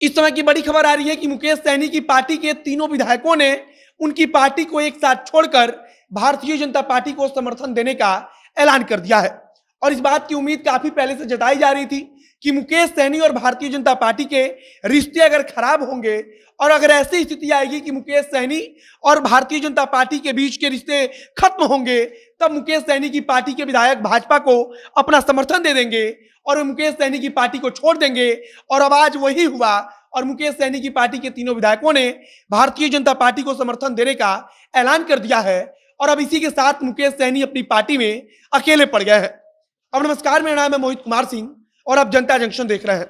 इस समय की बड़ी खबर आ रही है कि मुकेश सहनी की पार्टी के तीनों विधायकों ने उनकी पार्टी को एक साथ छोड़कर भारतीय जनता पार्टी को समर्थन देने का ऐलान कर दिया है। और इस बात की उम्मीद काफी पहले से जताई जा रही थी कि मुकेश सहनी और भारतीय जनता पार्टी के रिश्ते अगर खराब होंगे और अगर ऐसी स्थिति आएगी कि मुकेश सहनी और भारतीय जनता पार्टी के बीच के रिश्ते खत्म होंगे, तब मुकेश सहनी की पार्टी के विधायक भाजपा को अपना समर्थन दे देंगे और मुकेश सहनी की पार्टी को छोड़ देंगे। और अब आज वही हुआ और मुकेश सहनी की पार्टी के तीनों विधायकों ने भारतीय जनता पार्टी को समर्थन देने का ऐलान कर दिया है। और अब इसी के साथ मुकेश सहनी अपनी पार्टी में अकेले पड़ गए हैं। अब नमस्कार, मेरा नाम है मोहित कुमार सिंह और आप जनता जंक्शन देख रहे हैं।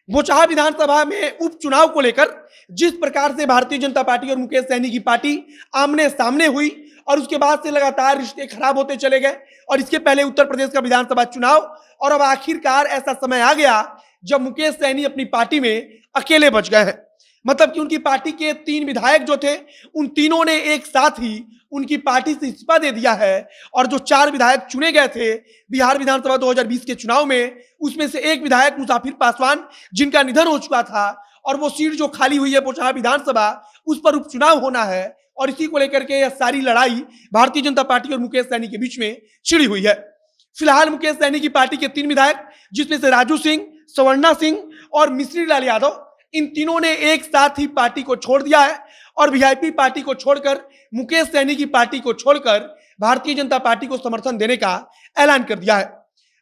बोचहा विधानसभा में उपचुनाव को लेकर जिस प्रकार से भारतीय जनता पार्टी और मुकेश सहनी की पार्टी आमने सामने हुई और उसके बाद से लगातार रिश्ते खराब होते चले गए और इसके पहले उत्तर प्रदेश का विधानसभा चुनाव और अब आखिरकार ऐसा समय आ गया जब मुकेश सहनी अपनी पार्टी में अकेले बच गए हैं। मतलब कि उनकी पार्टी के 3 विधायक जो थे उन तीनों ने एक साथ ही उनकी पार्टी से इस्तीफा दे दिया है और जो 4 विधायक चुने गए थे बिहार विधानसभा 2020 के चुनाव में, उसमें से एक विधायक मुसाफिर पासवान जिनका निधन हो चुका था और वो सीट जो खाली हुई है बोचहा विधानसभा, उस पर उपचुनाव होना है और इसी को लेकर के यह सारी लड़ाई भारतीय जनता पार्टी और मुकेश सहनी के बीच में छिड़ी हुई है। फिलहाल मुकेश सहनी की पार्टी के 3 विधायक जिसमें से राजू सिंह, सवर्णा सिंह और मिश्री लाल यादव, इन तीनों ने एक साथ ही पार्टी को छोड़ दिया है और वीआईपी पार्टी को छोड़कर मुकेश सहनी की पार्टी को छोड़कर भारतीय जनता पार्टी को समर्थन देने का ऐलान कर दिया है।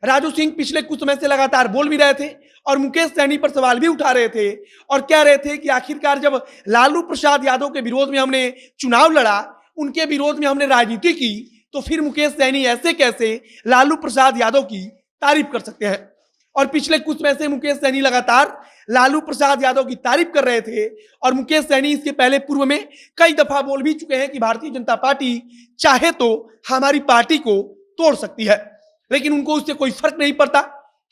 राजू सिंह पिछले कुछ समय से लगातार बोल भी रहे थे और मुकेश सहनी पर सवाल भी उठा रहे थे और कह रहे थे कि आखिरकार जब लालू प्रसाद यादव के विरोध में हमने चुनाव लड़ा, उनके विरोध में हमने राजनीति की, तो फिर मुकेश सहनी ऐसे कैसे लालू प्रसाद यादव की तारीफ कर सकते हैं। और पिछले कुछ समय से मुकेश सहनी लगातार लालू प्रसाद यादव की तारीफ कर रहे थे और मुकेश सहनी इसके पहले पूर्व में कई दफा बोल भी चुके हैं कि भारतीय जनता पार्टी चाहे तो हमारी पार्टी को तोड़ सकती है, लेकिन उनको उससे कोई फर्क नहीं पड़ता।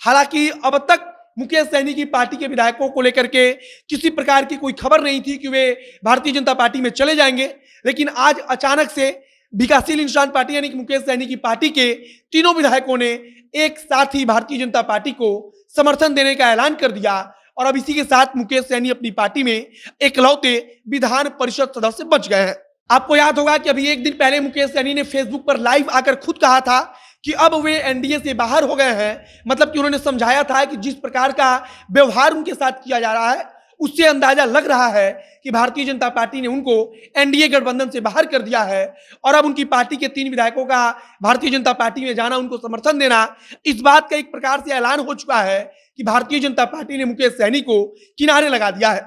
हालांकि अब तक मुकेश सहनी की पार्टी के विधायकों को लेकर के किसी प्रकार की कोई खबर नहीं थी कि वे भारतीय जनता पार्टी में चले जाएंगे, लेकिन आज अचानक से विकासशील इंसान पार्टी यानी कि मुकेश सहनी की पार्टी के तीनों विधायकों ने एक साथ ही भारतीय जनता पार्टी को समर्थन देने का ऐलान कर दिया और अब इसी के साथ मुकेश सहनी अपनी पार्टी में इकलौते विधान परिषद सदस्य बच गए हैं। आपको याद होगा कि अभी एक दिन पहले मुकेश सहनी ने फेसबुक पर लाइव आकर खुद कहा था कि अब वे एनडीए से बाहर हो गए हैं। मतलब कि उन्होंने समझाया था कि जिस प्रकार का व्यवहार उनके साथ किया जा रहा है उससे अंदाजा लग रहा है कि भारतीय जनता पार्टी ने उनको एनडीए गठबंधन से बाहर कर दिया है और अब उनकी पार्टी के 3 विधायकों का भारतीय जनता पार्टी में जाना, उनको समर्थन देना, इस बात का एक प्रकार से ऐलान हो चुका है कि भारतीय जनता पार्टी ने मुकेश सहनी को किनारे लगा दिया है।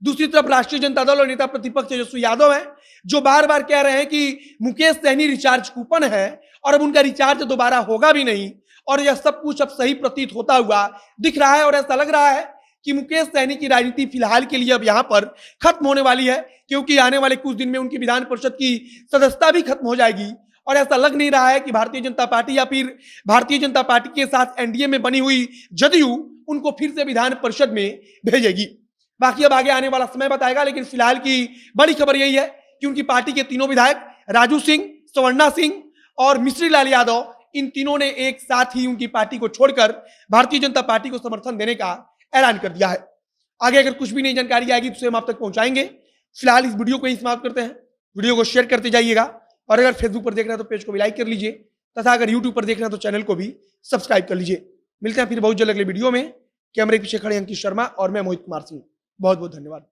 दूसरी तरफ राष्ट्रीय जनता दल और नेता प्रतिपक्ष तेजस्वी यादव हैं जो बार बार कह रहे हैं कि मुकेश सहनी रिचार्ज कूपन है और अब उनका रिचार्ज दोबारा होगा भी नहीं और यह सब कुछ अब सही प्रतीत होता हुआ दिख रहा है और ऐसा लग रहा है कि मुकेश सहनी की राजनीति फिलहाल के लिए अब यहां पर खत्म होने वाली है, क्योंकि आने वाले कुछ दिन में उनकी विधान परिषद की सदस्यता भी खत्म हो जाएगी और ऐसा लग नहीं रहा है कि भारतीय जनता पार्टी या फिर भारतीय जनता पार्टी के साथ एनडीए में बनी हुई जदयू उनको फिर से विधान परिषद में भेजेगी। बाकी अब आगे आने वाला समय बताएगा, लेकिन फिलहाल की बड़ी खबर यही है कि उनकी पार्टी के तीनों विधायक राजू सिंह, सवर्णा सिंह और मिश्री लाल यादव, इन तीनों ने एक साथ ही उनकी पार्टी को छोड़कर भारतीय जनता पार्टी को समर्थन देने का ऐलान कर दिया है। आगे अगर कुछ भी नई जानकारी आएगी तो उसे हम आप तक पहुंचाएंगे। फिलहाल इस वीडियो को ही समाप्त करते हैं। वीडियो को शेयर करते जाइएगा और अगर फेसबुक पर देख रहे हैं तो पेज को भी लाइक कर लीजिए तथा अगर यूट्यूब पर देख रहे हैं तो चैनल को भी सब्सक्राइब कर लीजिए। मिलते हैं फिर बहुत जल्द अगले वीडियो में। कैमरे के पीछे खड़े अंकित शर्मा और मैं मोहित कुमार सिंह। बहुत बहुत धन्यवाद।